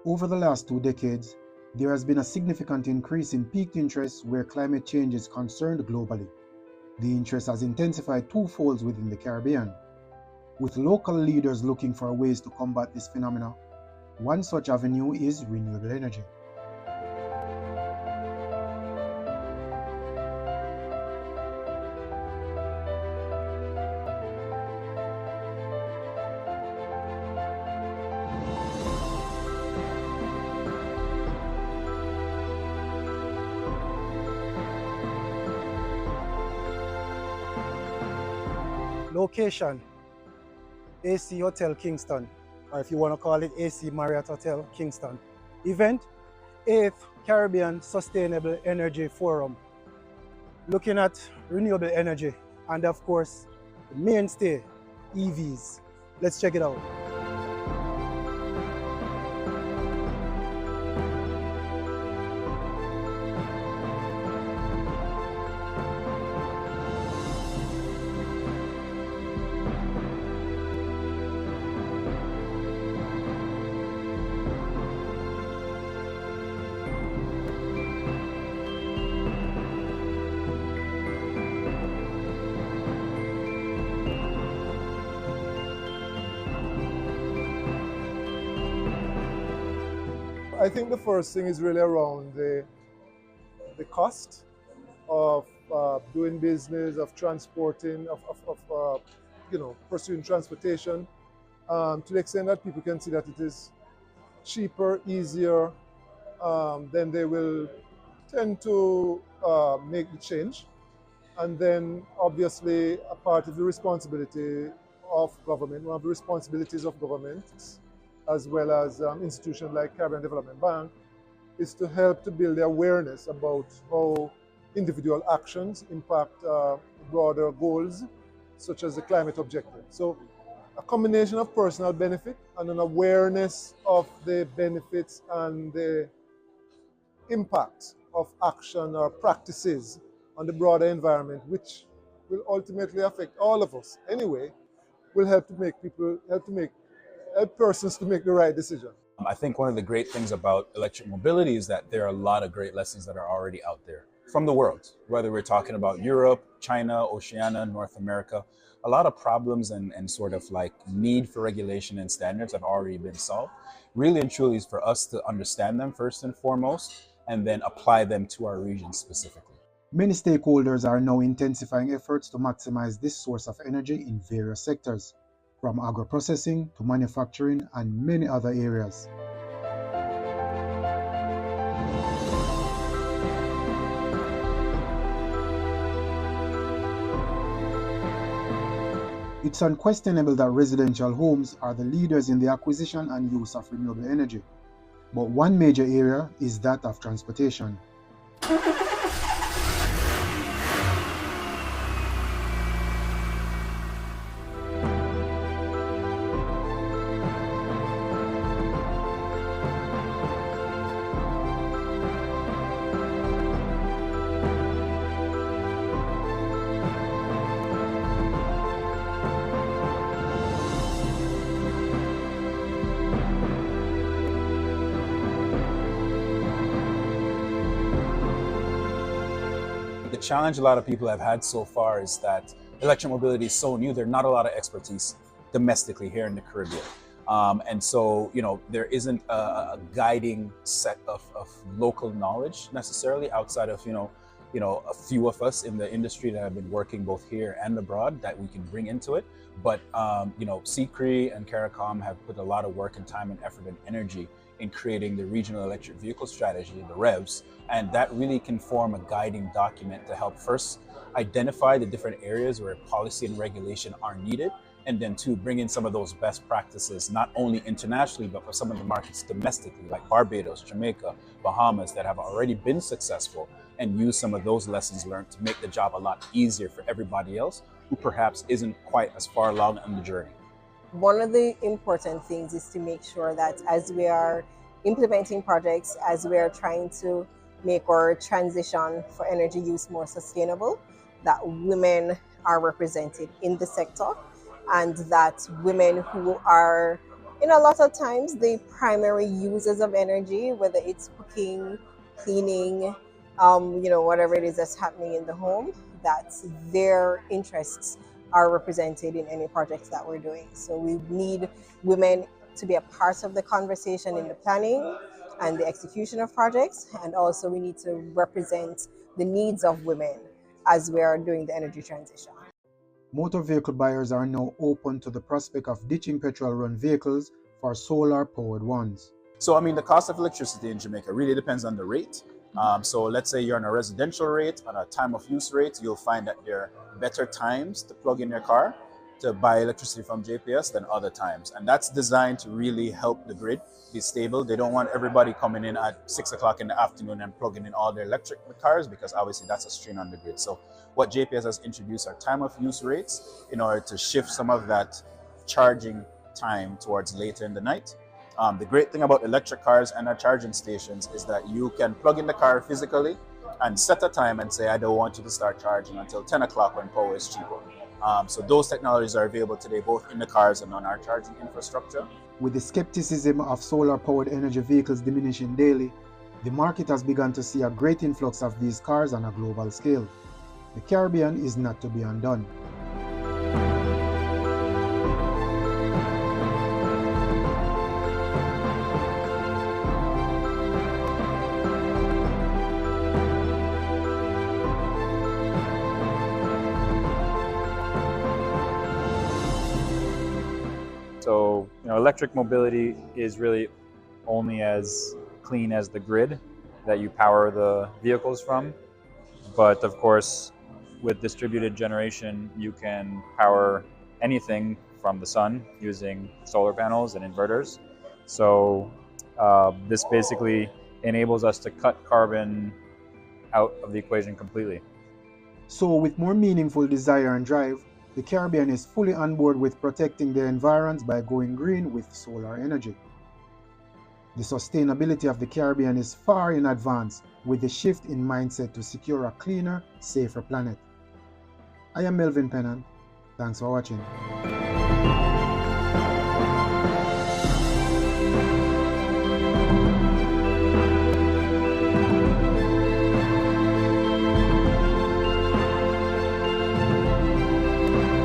Over the last 2 decades, there has been a significant increase in peaked interest where climate change is concerned globally. The interest has intensified twofold within the Caribbean, with local leaders looking for ways to combat this phenomenon. One such avenue is renewable energy. Location, AC Hotel Kingston, or if you want to call it AC Marriott Hotel Kingston. Event, 8th Caribbean Sustainable Energy Forum, looking at renewable energy and of course the mainstay, EVs. Let's check it out. I think the first thing is really around the cost of doing business, of transporting, pursuing transportation, to the extent that people can see that it is cheaper, easier, then they will tend to make the change. And then obviously a part of the responsibility of government, one of the responsibilities of government, as well as institutions like Caribbean Development Bank, is to help to build the awareness about how individual actions impact broader goals, such as the climate objective. So a combination of personal benefit and an awareness of the benefits and the impact of action or practices on the broader environment, which will ultimately affect all of us anyway, will help to make people, help persons to make the right decision. I think one of the great things about electric mobility is that there are a lot of great lessons that are already out there from the world, whether we're talking about Europe, China, Oceania, North America. A lot of problems and sort of like need for regulation and standards have already been solved. Really and truly is for us to understand them first and foremost, and then apply them to our region specifically. Many stakeholders are now intensifying efforts to maximize this source of energy in various sectors, from agro-processing to manufacturing and many other areas. It's unquestionable that residential homes are the leaders in the acquisition and use of renewable energy. But one major area is that of transportation. The challenge a lot of people have had so far is that electric mobility is so new, there's not a lot of expertise domestically here in the Caribbean. And so, there isn't a guiding set of local knowledge necessarily outside of, a few of us in the industry that have been working both here and abroad that we can bring into it. But, CCRE and CARICOM have put a lot of work and time and effort and energy in creating the regional electric vehicle strategy, the REVs, and that really can form a guiding document to help first identify the different areas where policy and regulation are needed, and then to bring in some of those best practices, not only internationally, but for some of the markets domestically, like Barbados, Jamaica, Bahamas, that have already been successful, and use some of those lessons learned to make the job a lot easier for everybody else who perhaps isn't quite as far along on the journey. One of the important things is to make sure that as we are implementing projects, as we are trying to make our transition for energy use more sustainable, that women are represented in the sector, and that women who are A lot of times the primary users of energy, whether it's cooking, cleaning, whatever it is that's happening in the home, that's their interests are represented in any projects that we're doing. So we need women to be a part of the conversation in the planning and the execution of projects, and also we need to represent the needs of women as we are doing the energy transition. Motor vehicle buyers are now open to the prospect of ditching petrol-run vehicles for solar-powered ones. So, I mean, the cost of electricity in Jamaica really depends on the rate. So let's say you're on a residential rate, on a time of use rate, you'll find that there are better times to plug in your car to buy electricity from JPS than other times. And that's designed to really help the grid be stable. They don't want everybody coming in at 6 o'clock in the afternoon and plugging in all their electric cars, because obviously that's a strain on the grid. So what JPS has introduced are time of use rates in order to shift some of that charging time towards later in the night. The great thing about electric cars and our charging stations is that you can plug in the car physically and set a time and say, I don't want you to start charging until 10 o'clock when power is cheaper. So those technologies are available today, both in the cars and on our charging infrastructure. With the skepticism of solar-powered energy vehicles diminishing daily, the market has begun to see a great influx of these cars on a global scale. The Caribbean is not to be undone. So, electric mobility is really only as clean as the grid that you power the vehicles from. But of course, with distributed generation, you can power anything from the sun using solar panels and inverters. So this basically enables us to cut carbon out of the equation completely. So with more meaningful desire and drive, the Caribbean is fully on board with protecting their environs by going green with solar energy. The sustainability of the Caribbean is far in advance with the shift in mindset to secure a cleaner, safer planet. I am Melvin Pennant. Thanks for watching.